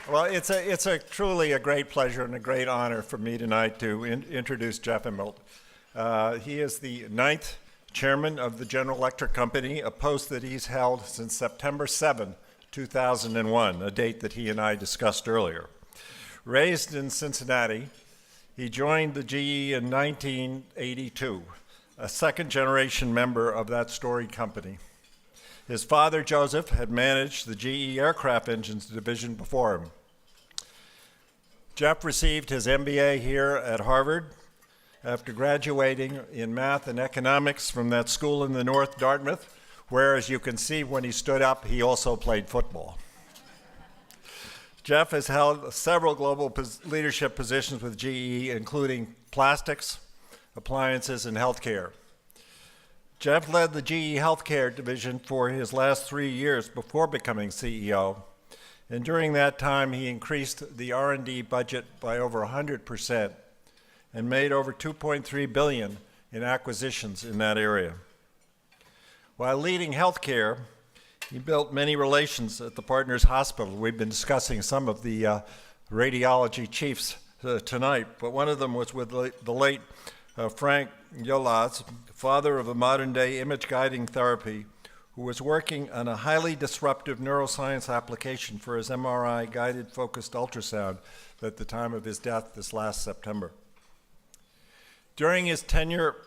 Well, it's a truly a great pleasure and a great honor for me tonight to introduce Jeff Immelt. He is the 9th chairman of the General Electric Company, a post that he's held since September 7, 2001, a date that he and I discussed earlier. Raised in Cincinnati, he joined the GE in 1982, a second-generation member of that storied company. His father, Joseph, had managed the GE aircraft engines division before him. Jeff received his MBA here at Harvard after graduating in math and economics from that school in the north, Dartmouth, where, as you can see when he stood up, he also played football. Jeff has held several global leadership positions with GE, including plastics, appliances, and healthcare. Jeff led the GE Healthcare division for his last 3 years before becoming CEO, and during that time he increased the R&D budget by over 100% and made over $2.3 billion in acquisitions in that area. While leading healthcare, he built many relations at the Partners Hospital. We've been discussing some of the radiology chiefs tonight, but one of them was with the late Frank Yolaz, father of a modern-day image-guiding therapy, who was working on a highly disruptive neuroscience application for his MRI-guided focused ultrasound at the time of his death this last September. During his tenure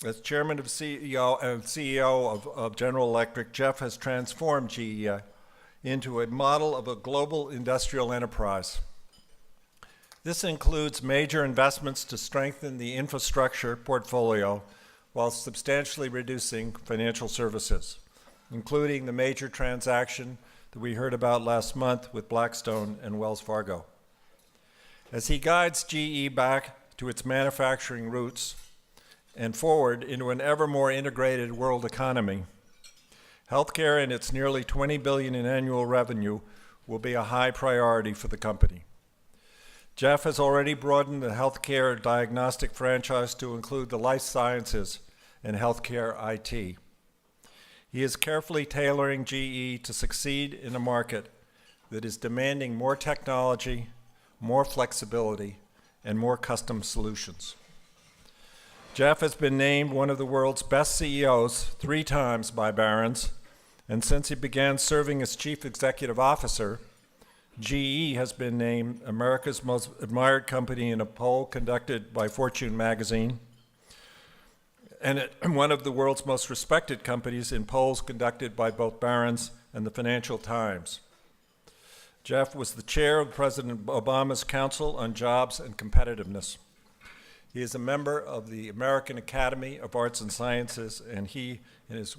as chairman of CEO of General Electric, Jeff has transformed GE into a model of a global industrial enterprise. This includes major investments to strengthen the infrastructure portfolio while substantially reducing financial services, including the major transaction that we heard about last month with Blackstone and Wells Fargo. As he guides GE back to its manufacturing roots and forward into an ever more integrated world economy, healthcare and its nearly $20 billion in annual revenue will be a high priority for the company. Jeff has already broadened the healthcare diagnostic franchise to include the life sciences and healthcare IT. He is carefully tailoring GE to succeed in a market that is demanding more technology, more flexibility, and more custom solutions. Jeff has been named one of the world's best CEOs 3 times by Barron's, and since he began serving as chief executive officer, GE has been named America's most admired company in a poll conducted by Fortune magazine, and one of the world's most respected companies in polls conducted by both Barron's and the Financial Times. Jeff was the chair of President Obama's Council on Jobs and Competitiveness. He is a member of the American Academy of Arts and Sciences, and he and his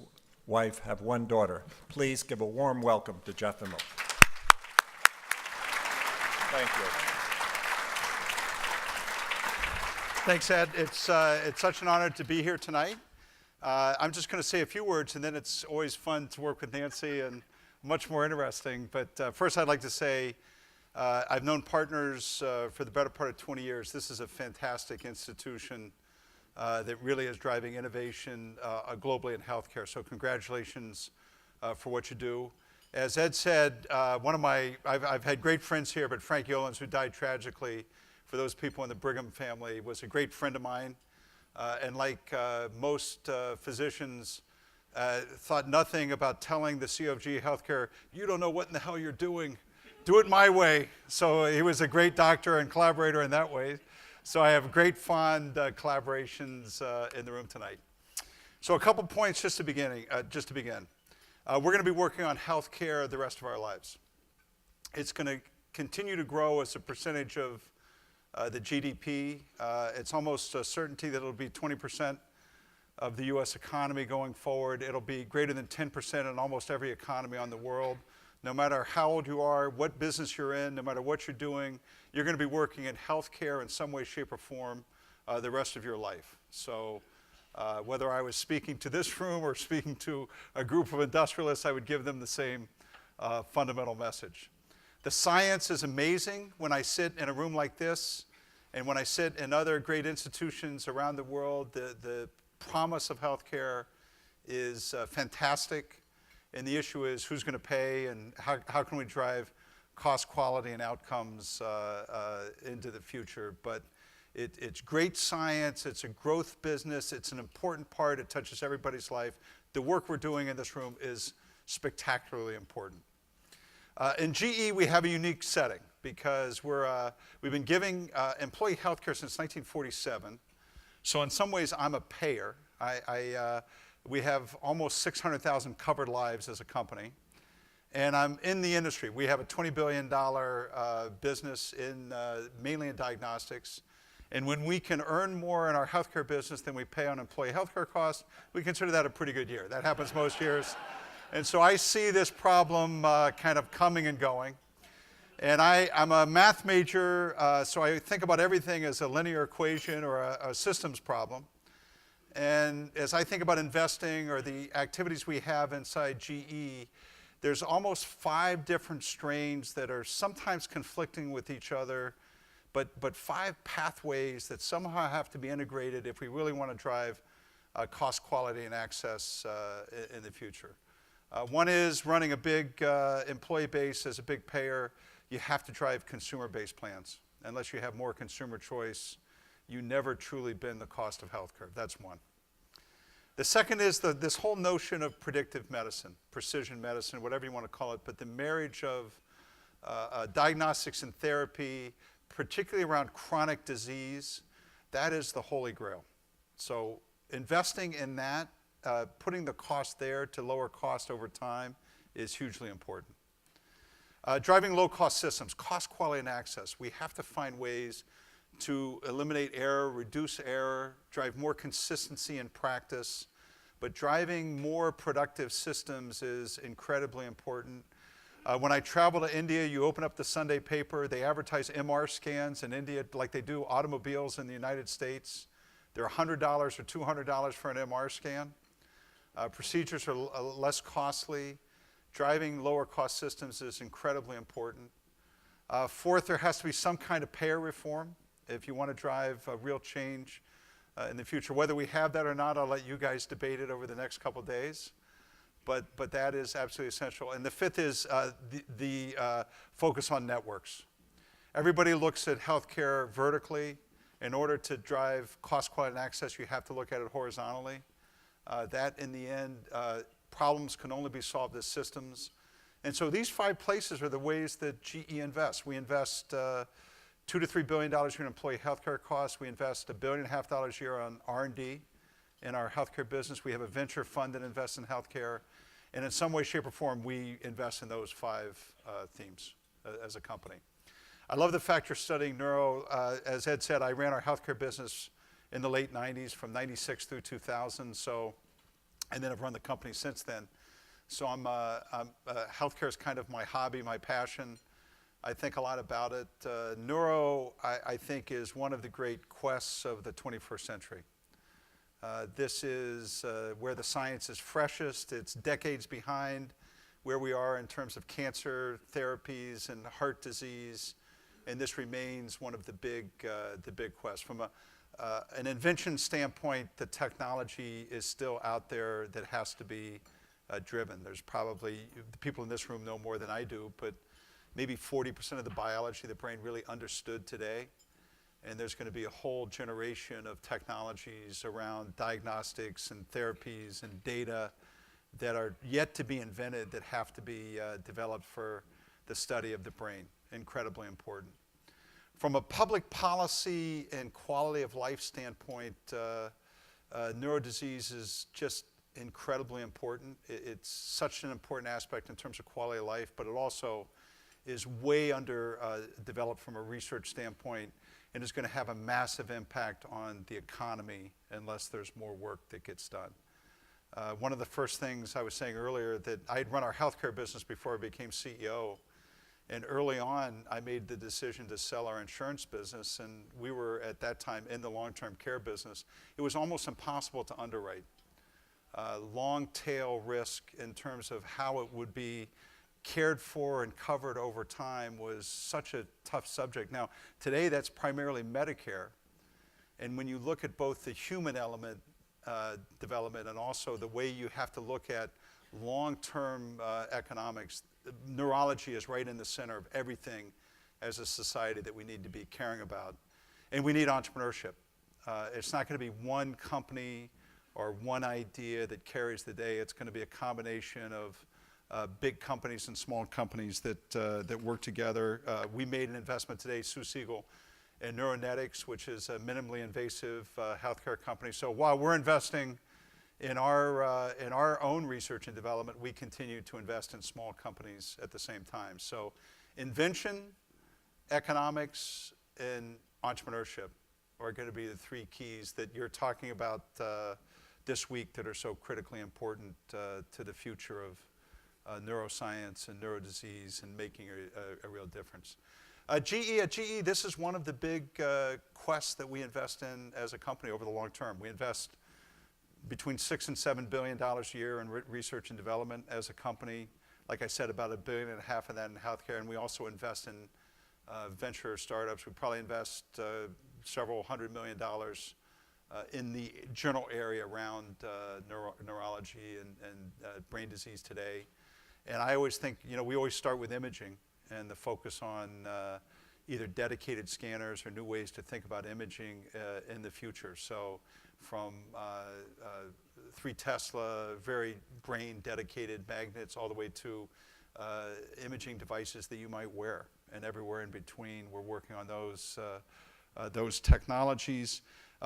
wife have 1 daughter. Please give a warm welcome to Jeff Immelt. Thank you. Thanks, Ed. It's such an honor to be here tonight. I'm just going to say a few words, and then it's always fun to work with Nancy and much more interesting. But first, I'd like to say I've known Partners for the better part of 20 years. This is a fantastic institution that really is driving innovation globally in healthcare. So congratulations for what you do. As Ed said, I've had great friends here, but Frank Yolans, who died tragically, for those people in the Brigham family, was a great friend of mine. And like most physicians, thought nothing about telling the CEO of GE Healthcare, you don't know what in the hell you're doing. Do it my way. So he was a great doctor and collaborator in that way. So I have great fond collaborations in the room tonight. So a couple points just to begin. We're going to be working on healthcare the rest of our lives. It's going to continue to grow as a percentage of the GDP. It's almost a certainty that it'll be 20% of the U.S. economy going forward. It'll be greater than 10% in almost every economy on the world. No matter how old you are, what business you're in, no matter what you're doing, you're going to be working in healthcare in some way, shape, or form the rest of your life. So whether I was speaking to this room or speaking to a group of industrialists, I would give them the same fundamental message. The science is amazing. When I sit in a room like this, and when I sit in other great institutions around the world, the promise of healthcare is fantastic. And the issue is who's going to pay and how can we drive cost, quality, and outcomes into the future. But it's great science, it's a growth business, it's an important part, it touches everybody's life. The work we're doing in this room is spectacularly important. In GE, we have a unique setting because we've been giving employee health care since 1947. So in some ways, I'm a payer. We have almost 600,000 covered lives as a company. And I'm in the industry. We have a $20 billion business mainly in diagnostics. And when we can earn more in our healthcare business than we pay on employee healthcare costs, we consider that a pretty good year. That happens most years. And so I see this problem kind of coming and going. And I'm a math major, so I think about everything as a linear equation or a systems problem. And as I think about investing or the activities we have inside GE, there's almost 5 different strains that are sometimes conflicting with each other, but 5 pathways that somehow have to be integrated if we really want to drive cost, quality, and access in the future. One is running a big employee base as a big payer. You have to drive consumer-based plans. Unless you have more consumer choice, you never truly bend the cost of healthcare. That's one. The second is this whole notion of predictive medicine, precision medicine, whatever you want to call it, but the marriage of diagnostics and therapy, particularly around chronic disease, that is the holy grail. So investing in that, putting the cost there to lower cost over time is hugely important. Driving low-cost systems, cost, quality, and access. We have to find ways to eliminate error, reduce error, drive more consistency in practice. But driving more productive systems is incredibly important. When I travel to India, you open up the Sunday paper, they advertise MR scans in India like they do automobiles in the United States. They're $100 or $200 for an MR scan. Procedures are less costly. Driving lower cost systems is incredibly important. Fourth, there has to be some kind of payer reform if you want to drive real change in the future. Whether we have that or not, I'll let you guys debate it over the next couple of days. But that is absolutely essential. And the fifth is the focus on networks. Everybody looks at healthcare vertically. In order to drive cost, quality, and access, you have to look at it horizontally. That, in the end, problems can only be solved as systems. And so these 5 places are the ways that GE invests. We invest $2 to $3 billion a year in employee healthcare costs. We invest $1.5 billion a year on R&D in our healthcare business. We have a venture fund that invests in healthcare. And in some way, shape, or form, we invest in those 5 themes as a company. I love the fact you're studying neuro. As Ed said, I ran our healthcare business in the late 90s, from 96 through 2000. And then I've run the company since then. So healthcare is kind of my hobby, my passion. I think a lot about it. Neuro, I think, is one of the great quests of the 21st century. This is where the science is freshest. It's decades behind where we are in terms of cancer therapies and heart disease. And this remains one of the big quests. From an invention standpoint, the technology is still out there that has to be driven. There's probably, the people in this room know more than I do, but maybe 40% of the biology of the brain really understood today. And there's going to be a whole generation of technologies around diagnostics and therapies and data that are yet to be invented that have to be developed for the study of the brain. Incredibly important. From a public policy and quality of life standpoint, neurodisease is just incredibly important. It's such an important aspect in terms of quality of life, but it also is way under developed from a research standpoint and is going to have a massive impact on the economy unless there's more work that gets done. One of the first things I was saying earlier, that I'd run our healthcare business before I became CEO. And early on, I made the decision to sell our insurance business, and we were at that time in the long-term care business. It was almost impossible to underwrite. Long tail risk in terms of how it would be cared for and covered over time was such a tough subject. Now, today that's primarily Medicare. And when you look at both the human element development and also the way you have to look at long-term economics, neurology is right in the center of everything as a society that we need to be caring about. And we need entrepreneurship. It's not going to be one company or one idea that carries the day. It's going to be a combination of big companies and small companies that work together. We made an investment today, Sue Siegel, in Neuronetics, which is a minimally invasive healthcare company. So while we're investing in our own research and development, we continue to invest in small companies at the same time. So invention, economics, and entrepreneurship are going to be the three keys that you're talking about this week that are so critically important to the future of neuroscience and neurodisease and making a real difference. At GE, this is one of the big quests that we invest in as a company over the long term. We invest between $6 and $7 billion a year in research and development as a company. Like I said, about $1.5 billion of that in healthcare, and we also invest in venture startups. We probably invest several $100 million in the general area around neurology and brain disease today. And I always think, we always start with imaging and the focus on either dedicated scanners or new ways to think about imaging in the future. So from 3 Tesla, very brain dedicated magnets, all the way to imaging devices that you might wear, and everywhere in between. We're working on those technologies.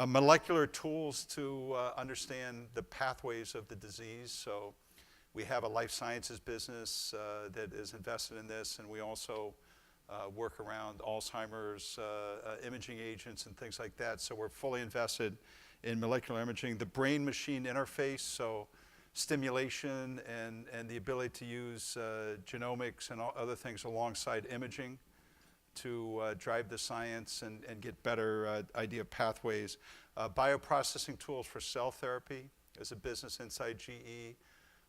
Molecular tools to understand the pathways of the disease. So we have a life sciences business that is invested in this, and we also work around Alzheimer's imaging agents and things like that. So we're fully invested in molecular imaging. The brain-machine interface, so stimulation and the ability to use genomics and other things alongside imaging to drive the science and get better idea of pathways. Bioprocessing tools for cell therapy is a business inside GE.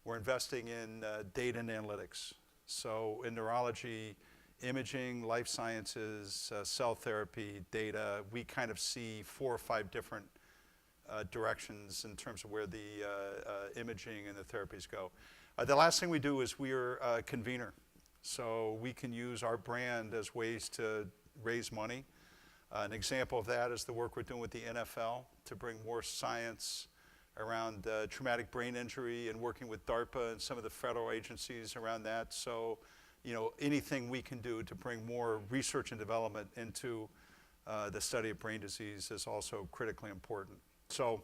We're investing in data and analytics. So in neurology, imaging, life sciences, cell therapy, data, we kind of see 4 or 5 different directions in terms of where the imaging and the therapies go. The last thing we do is we're a convener. So we can use our brand as ways to raise money. An example of that is the work we're doing with the NFL to bring more science around traumatic brain injury and working with DARPA and some of the federal agencies around that. So, anything we can do to bring more research and development into the study of brain disease is also critically important. So,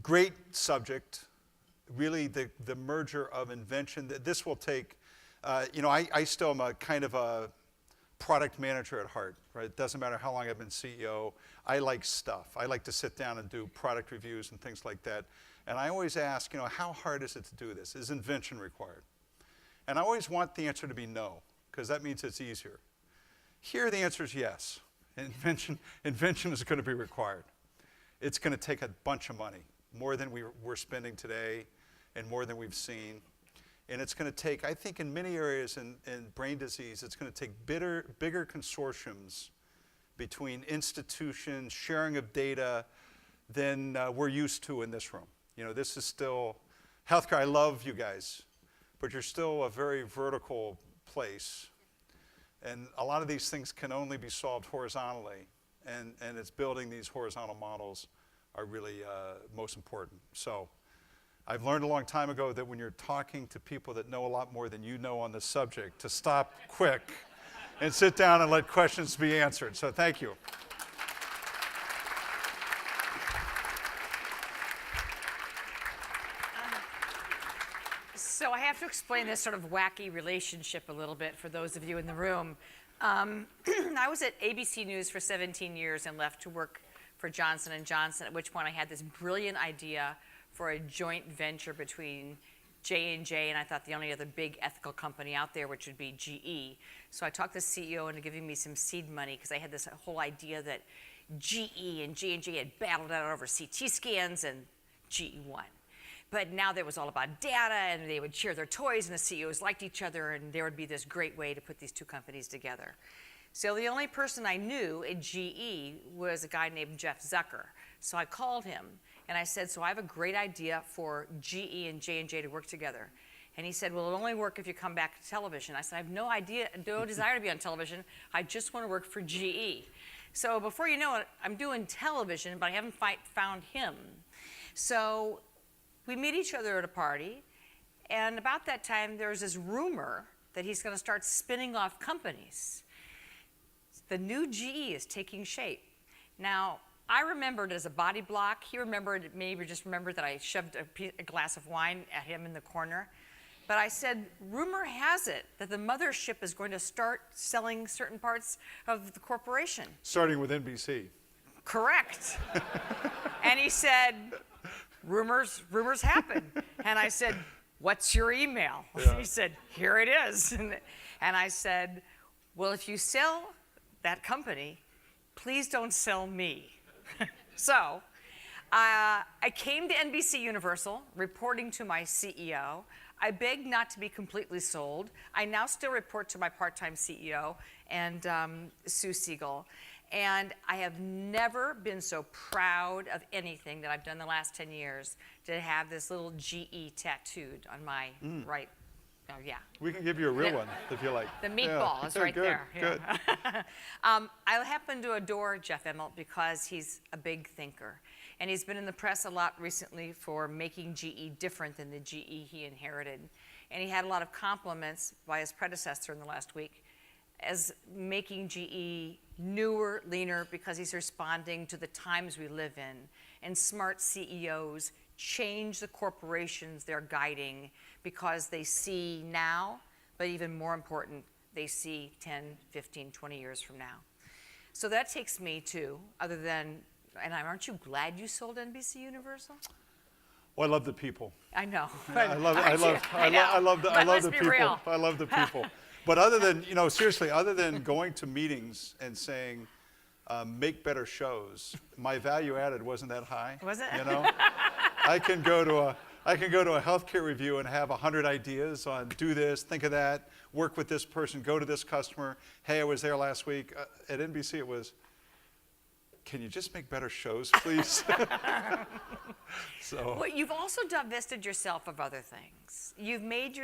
great subject. Really, the merger of invention. This will take, I still am a kind of a product manager at heart, right? It doesn't matter how long I've been CEO. I like stuff. I like to sit down and do product reviews and things like that. And I always ask, how hard is it to do this? Is invention required? And I always want the answer to be no, because that means it's easier. Here, the answer is yes. Invention is going to be required. It's going to take a bunch of money, more than we're spending today and more than we've seen. And it's going to take, I think in many areas in brain disease, it's going to take bigger consortiums between institutions, sharing of data than we're used to in this room. This is still, healthcare, I love you guys, but you're still a very vertical place. And a lot of these things can only be solved horizontally. And it's building these horizontal models are really most important. So I've learned a long time ago that when you're talking to people that know a lot more than you know on the subject, to stop quick and sit down and let questions be answered. So thank you. So I have to explain this sort of wacky relationship a little bit for those of you in the room. I was at ABC News for 17 years and left to work for Johnson & Johnson, at which point I had this brilliant idea for a joint venture between J&J and I thought the only other big ethical company out there, which would be GE. So I talked the CEO into giving me some seed money because I had this whole idea that GE and J&J had battled out over CT scans and GE won. But now there was all about data, and they would share their toys, and the CEOs liked each other, and there would be this great way to put these two companies together. So the only person I knew at GE was a guy named Jeff Zucker. So I called him, And I said, so I have a great idea for GE and J&J to work together. And he said, well, it'll only work if you come back to television. I said, I have no desire to be on television. I just want to work for GE. So before you know it, I'm doing television, but I haven't found him. So we meet each other at a party, and about that time, there's this rumor that he's going to start spinning off companies. The new GE is taking shape. Now, I remembered it as a body block. He maybe just remembered that I shoved a glass of wine at him in the corner. But I said, rumor has it that the mothership is going to start selling certain parts of the corporation. Starting with NBC. Correct. And he said, rumors happen. And I said, what's your email? Yeah. He said, here it is. And I said, well, if you sell that company, please don't sell me. So I came to NBC Universal, reporting to my CEO. I begged not to be completely sold. I now still report to my part-time CEO and Sue Siegel. And I have never been so proud of anything that I've done the last 10 years to have this little GE tattooed on my right. Oh, yeah. We can give you a real one if you like. The meatball is right good, there. Good. Yeah. I happen to adore Jeff Immelt because he's a big thinker. And he's been in the press a lot recently for making GE different than the GE he inherited. And he had a lot of compliments by his predecessor in the last week as making GE newer, leaner, because he's responding to the times we live in. And smart CEOs change the corporations they're guiding because they see now, but even more important, they see 10, 15, 20 years from now. So that takes me to, other than, and aren't you glad you sold NBC Universal? Well, I love the people. I know. I love the people. Real. I love the people. But other than, seriously, other than going to meetings and saying, make better shows, my value added wasn't that high. Was it? I can go to a healthcare review and have 100 ideas on do this, think of that, work with this person, go to this customer. Hey, I was there last week. At NBC, it was, can you just make better shows, please? So. Well, you've also divested yourself of other things. You've made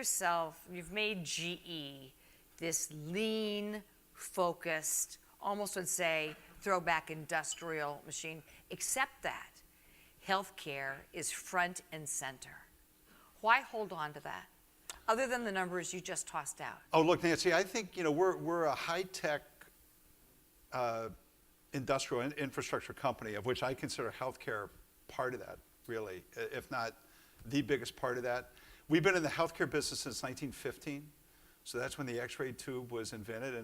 GE this lean, focused, almost would say throwback industrial machine, except that healthcare is front and center. Why hold on to that, other than the numbers you just tossed out? Oh, look, Nancy, I think we're a high-tech industrial infrastructure company, of which I consider healthcare part of that, really, if not the biggest part of that. We've been in the healthcare business since 1915, so that's when the X-ray tube was invented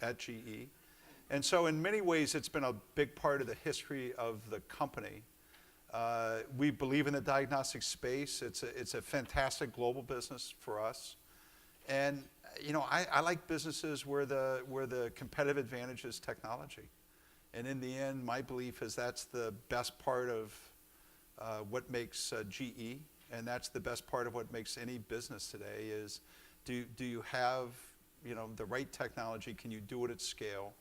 at GE. And so in many ways, it's been a big part of the history of the company. We believe in the diagnostic space. It's a fantastic global business for us. And I like businesses where the competitive advantage is technology. And in the end, my belief is that's the best part of what makes GE, and that's the best part of what makes any business today is do you have the right technology? Can you do it at scale?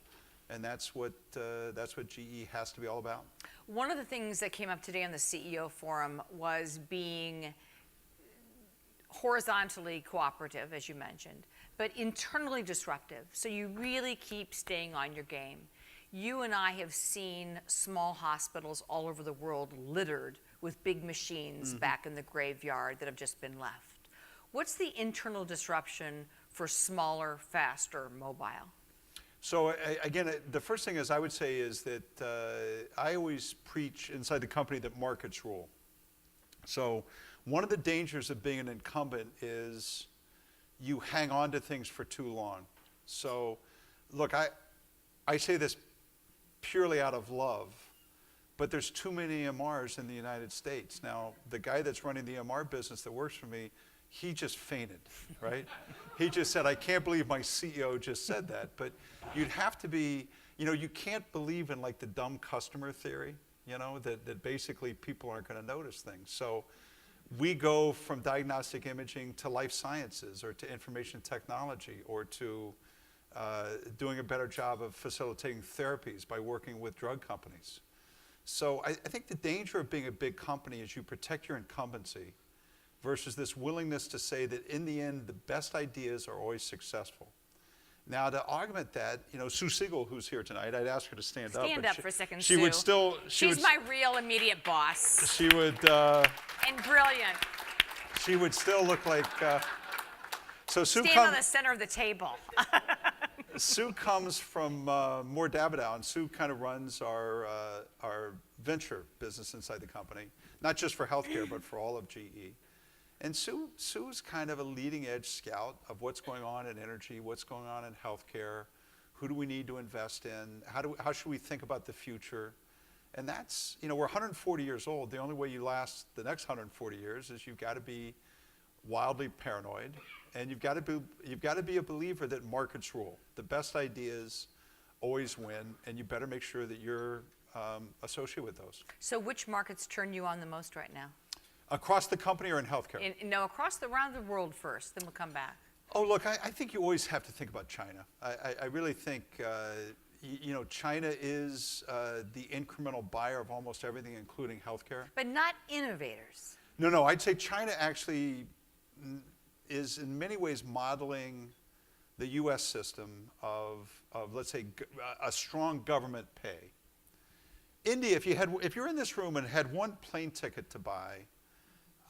And that's what GE has to be all about. One of the things that came up today on the CEO forum was being horizontally cooperative, as you mentioned, but internally disruptive. So you really keep staying on your game. You and I have seen small hospitals all over the world littered with big machines back in the graveyard that have just been left. What's the internal disruption for smaller, faster, mobile? So again, the first thing I would say is that I always preach inside the company that markets rule. So one of the dangers of being an incumbent is you hang on to things for too long. So look, I say this purely out of love, but there's too many EMRs in the United States. Now, the guy that's running the EMR business that works for me, he just fainted, right? He just said, I can't believe my CEO just said that. But you'd have to be, you can't believe in like the dumb customer theory, that basically people aren't going to notice things. So we go from diagnostic imaging to life sciences or to information technology or to doing a better job of facilitating therapies by working with drug companies. So I think the danger of being a big company is you protect your incumbency versus this willingness to say that in the end, the best ideas are always successful. Now, to augment that, Sue Siegel, who's here tonight, I'd ask her to stand up. Stand up for a second, she Sue. would still. She's my real immediate boss. She would. And brilliant. She would still look like. So Sue Stand on the center of the table. Sue comes from more Davidow, and Sue kind of runs our venture business inside the company, not just for healthcare, but for all of GE. And Sue's kind of a leading edge scout of what's going on in energy, what's going on in healthcare, who do we need to invest in, how should we think about the future? And that's, we're 140 years old. The only way you last the next 140 years is you've got to be wildly paranoid, and you've got to be a believer that markets rule. The best ideas always win, and you better make sure that you're associated with those. So which markets turn you on the most right now? Across the company or in healthcare? No, around the world first, then we'll come back. Oh, look, I think you always have to think about China. I really think, China is the incremental buyer of almost everything, including healthcare. But not innovators. No, I'd say China actually is in many ways modeling the U.S. system of let's say, a strong government pay. India, if you're in this room and had one plane ticket to buy,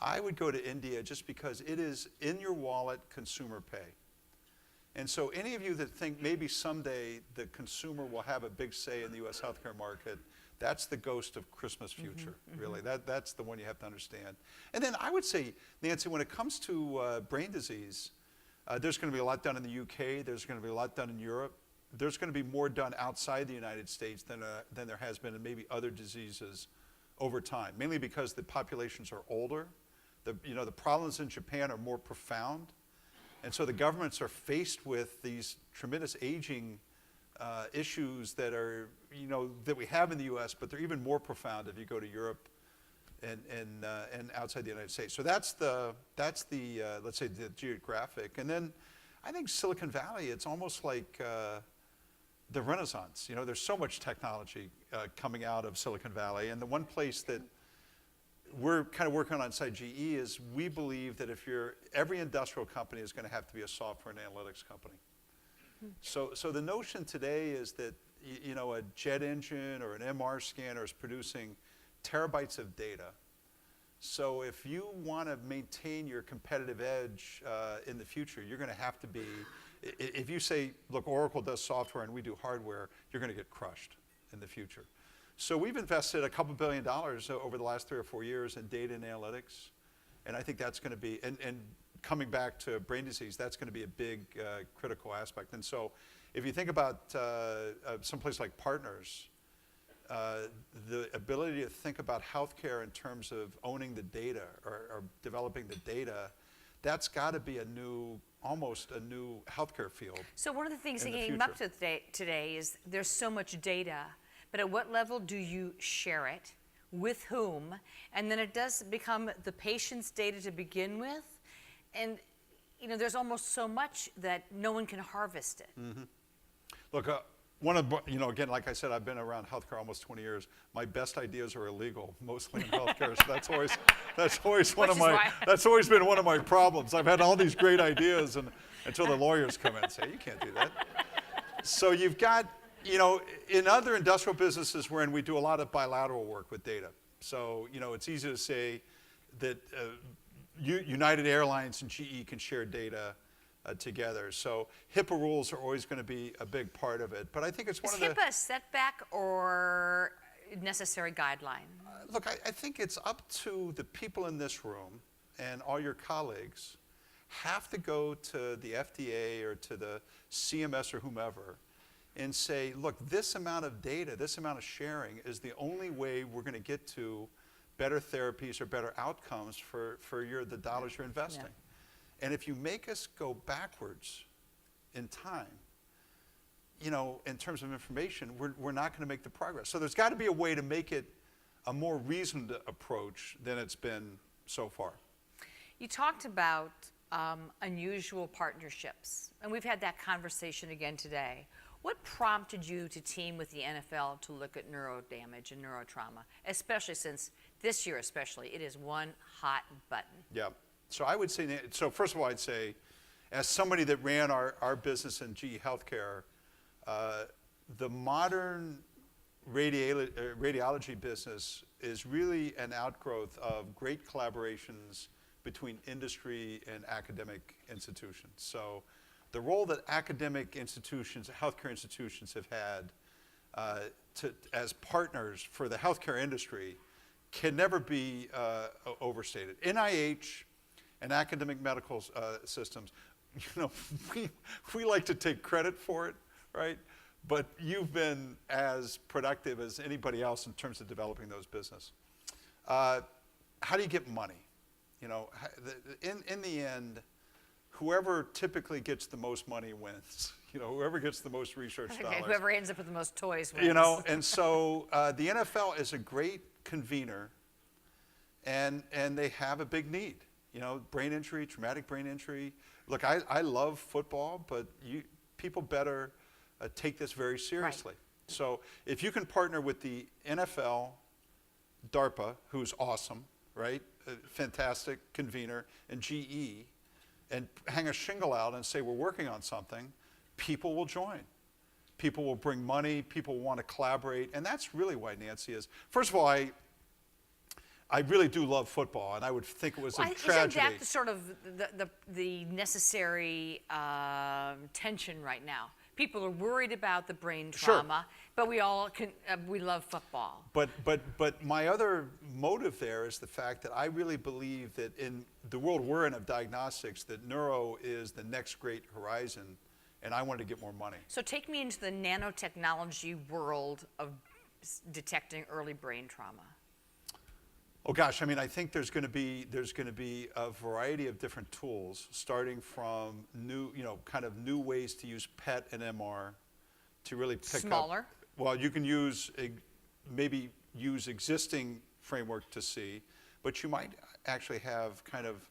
I would go to India just because it is in your wallet consumer pay. And so any of you that think maybe someday the consumer will have a big say in the U.S. healthcare market, that's the ghost of Christmas future, really. That's the one you have to understand. And then I would say, Nancy, when it comes to brain disease, there's going to be a lot done in the UK, there's going to be a lot done in Europe. There's going to be more done outside the United States than there has been in maybe other diseases over time, mainly because the populations are older. The problems in Japan are more profound. And so the governments are faced with these tremendous aging issues that are, that we have in the US, but they're even more profound if you go to Europe and outside the United States. So that's the let's say the geographic. And then I think Silicon Valley, it's almost like the Renaissance. There's so much technology coming out of Silicon Valley. And the one place that we're kind of working on inside GE is we believe that every industrial company is going to have to be a software and analytics company. So the notion today is that a jet engine or an MR scanner is producing terabytes of data. So if you want to maintain your competitive edge in the future, you're going to have to be, if you say, look, Oracle does software and we do hardware, you're going to get crushed in the future. So we've invested a couple $2 billion over the last 3 or 4 years in data and analytics. And I think that's going to be, and coming back to brain disease, that's going to be a big critical aspect. And so if you think about someplace like Partners, the ability to think about healthcare in terms of owning the data or developing the data, that's got to be almost a new healthcare field. So one of the things that came up today is there's so much data, but at what level do you share it? With whom? And then it does become the patient's data to begin with. And there's almost so much that no one can harvest it. Mm-hmm. Look, again, like I said, I've been around healthcare almost 20 years. My best ideas are illegal, mostly in healthcare. So that's always been one of my problems. I've had all these great ideas until the lawyers come in and say, you can't do that. So you've got, in other industrial businesses wherein we do a lot of bilateral work with data. So, it's easy to say that United Airlines and GE can share data together. So HIPAA rules are always going to be a big part of it. But I think it's one of the... Is HIPAA a setback or necessary guideline? Look, I think it's up to the people in this room and all your colleagues have to go to the FDA or to the CMS or whomever and say, look, this amount of data, this amount of sharing is the only way we're going to get to better therapies or better outcomes for the dollars you're investing. Yeah. And if you make us go backwards in time, in terms of information, we're not going to make the progress. So there's got to be a way to make it a more reasoned approach than it's been so far. You talked about unusual partnerships, and we've had that conversation again today. What prompted you to team with the NFL to look at neurodamage and neurotrauma, especially since this year especially, it is one hot button? Yeah. So I would say, so first of all, I'd say, as somebody that ran our business in GE Healthcare, the modern radiology business is really an outgrowth of great collaborations between industry and academic institutions. So the role that academic institutions, healthcare institutions have had as partners for the healthcare industry can never be overstated. NIH and academic medical systems, we like to take credit for it, right? But you've been as productive as anybody else in terms of developing those business. How do you get money? In the end, whoever typically gets the most money wins. Whoever gets the most research dollars. Whoever ends up with the most toys wins. And so the NFL is a great convener, and they have a big need. Brain injury, traumatic brain injury. Look, I love football, but people better take this very seriously. Right. So if you can partner with the NFL, DARPA, who's awesome, right? A fantastic convener, and GE, and hang a shingle out and say we're working on something, people will join. People will bring money, people want to collaborate, and that's really why Nancy is. First of all, I really do love football, and I would think it was a tragedy. Isn't that the sort of the necessary tension right now? People are worried about the brain trauma, but we all we love football. But my other motive there is the fact that I really believe that in the world we're in of diagnostics, that neuro is the next great horizon, and I wanted to get more money. So take me into the nanotechnology world of detecting early brain trauma. Oh gosh, I think there's going to be a variety of different tools, starting from new ways to use PET and MR to really pick Smaller? up. Well, you can maybe use existing framework to see, but you might actually have kind of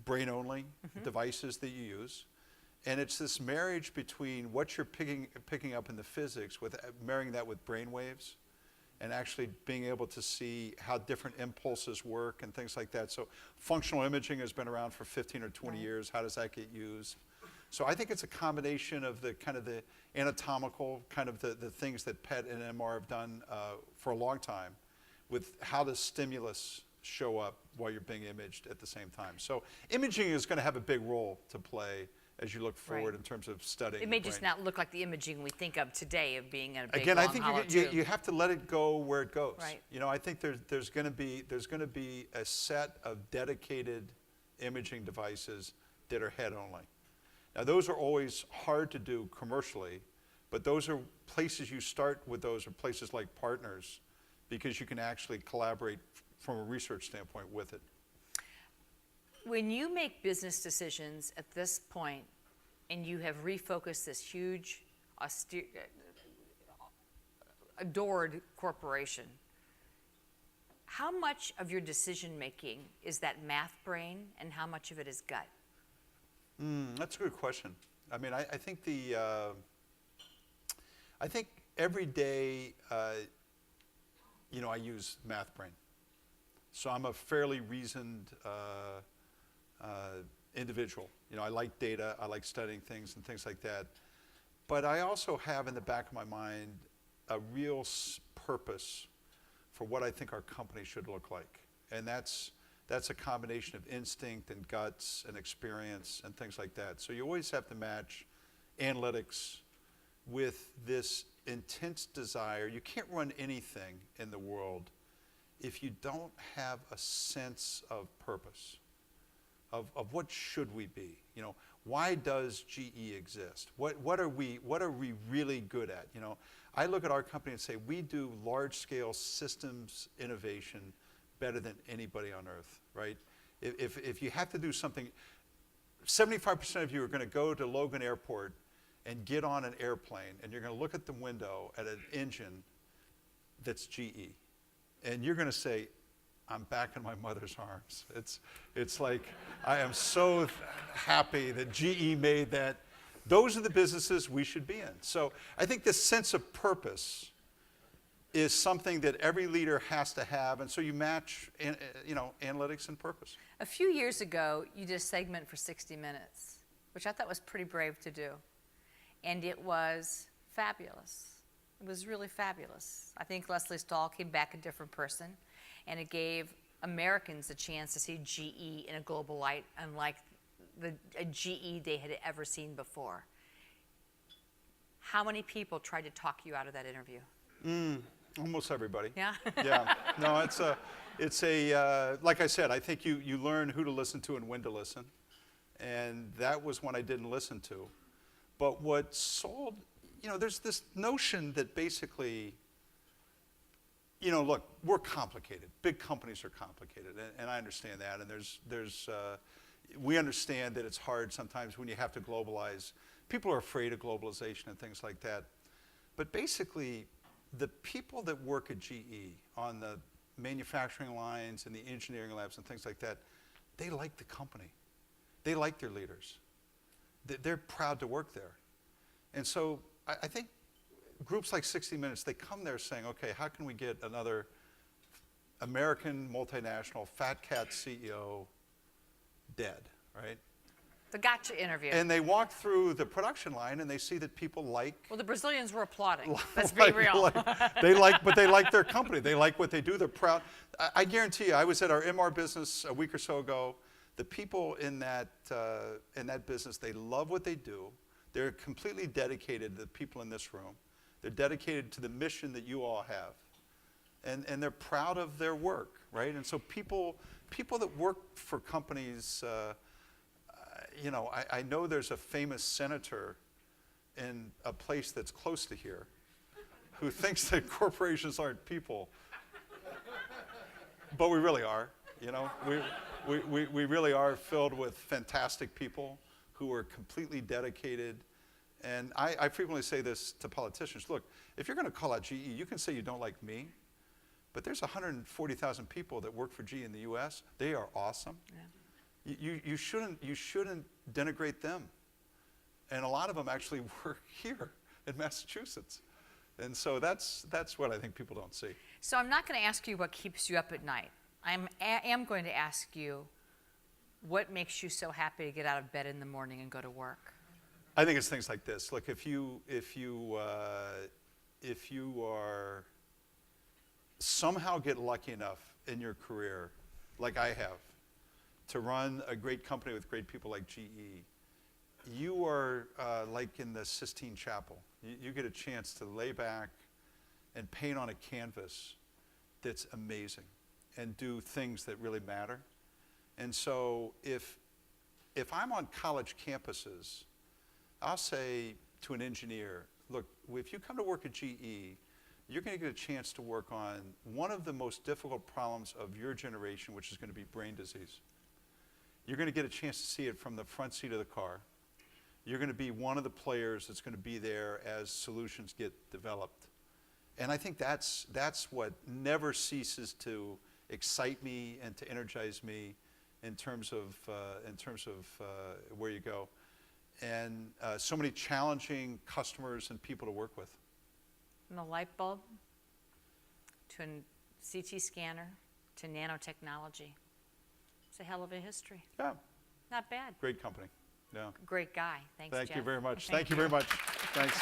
brain-only devices that you use, and it's this marriage between what you're picking up in the physics with marrying that with brain waves, and actually being able to see how different impulses work and things like that. So functional imaging has been around for 15 or 20 years. How does that get used? So I think it's a combination of the kind of the anatomical, kind of the things that PET and MR have done for a long time, with how does stimulus show up while you're being imaged at the same time. So imaging is going to have a big role to play as you look forward in terms of studying. It may just not look like the imaging we think of today of being in a big Again, long I think hollow tube. you have to let it go where it goes. Right. I think there's going to be a set of dedicated imaging devices that are head only. Now those are always hard to do commercially, but those are places you start with. Those are places like partners, because you can actually collaborate from a research standpoint with it. When you make business decisions at this point, and you have refocused this huge, adored corporation, how much of your decision making is that math brain, and how much of it is gut? That's a good question. I think I think every day, I use math brain. So I'm a fairly reasoned individual. I like data, I like studying things and things like that. But I also have in the back of my mind a real purpose for what I think our company should look like. And that's a combination of instinct and guts and experience and things like that. So you always have to match analytics with this intense desire. You can't run anything in the world if you don't have a sense of purpose. Of what should we be? Why does GE exist? What are we really good at? I look at our company and say we do large-scale systems innovation better than anybody on earth, right? If you have to do something, 75% of you are going to go to Logan Airport and get on an airplane, and you're going to look at the window at an engine that's GE, and you're going to say, I'm back in my mother's arms. It's like I am so happy that GE made that those are the businesses we should be in. So I think this sense of purpose is something that every leader has to have, and so you match, analytics and purpose. A few years ago, you did a segment for 60 Minutes, which I thought was pretty brave to do. And it was fabulous. It was really fabulous. I think Leslie Stahl came back a different person, and it gave Americans a chance to see GE in a global light, unlike a GE they had ever seen before. How many people tried to talk you out of that interview? Almost everybody. Yeah? Yeah. No, it's a like I said, I think you learn who to listen to and when to listen. And that was one I didn't listen to. But what sold, there's this notion that basically, look, we're complicated. Big companies are complicated, and I understand that. And we understand that it's hard sometimes when you have to globalize. People are afraid of globalization and things like that. But basically, the people that work at GE on the manufacturing lines and the engineering labs and things like that, they like the company. They like their leaders. They're proud to work there. And so I think groups like 60 Minutes, they come there saying, okay, how can we get another American multinational fat cat CEO dead, right? The gotcha interview. And they walk through the production line and they see that people like. Well, the Brazilians were applauding. Let's be real. But they like their company. They like what they do. They're proud. I guarantee you, I was at our MR business a week or so ago. The people in that business, they love what they do. They're completely dedicated to the people in this room. They're dedicated to the mission that you all have. And they're proud of their work, right? And so people that work for companies, I know there's a famous senator in a place that's close to here who thinks that corporations aren't people. But we really are, We really are filled with fantastic people who are completely dedicated. And I frequently say this to politicians. Look, if you're going to call out GE, you can say you don't like me, but there's 140,000 people that work for GE in the U.S. They are awesome. Yeah. You shouldn't denigrate them. And a lot of them actually work here in Massachusetts. And so that's what I think people don't see. So I'm not going to ask you what keeps you up at night. I am going to ask you what makes you so happy to get out of bed in the morning and go to work. I think it's things like this. Look, if you are somehow get lucky enough in your career, like I have, to run a great company with great people like GE, you are like in the Sistine Chapel. You get a chance to lay back and paint on a canvas that's amazing and do things that really matter. And so if I'm on college campuses, I'll say to an engineer, look, if you come to work at GE, you're going to get a chance to work on one of the most difficult problems of your generation, which is going to be brain disease. You're going to get a chance to see it from the front seat of the car. You're going to be one of the players that's going to be there as solutions get developed. And I think that's what never ceases to excite me and to energize me in terms of where you go. And so many challenging customers and people to work with. From the light bulb to a CT scanner to nanotechnology. It's a hell of a history. Yeah. Not bad. Great company. Yeah. Great guy. Thanks, Thank Jeff. you very much. Thank you very much. Thanks.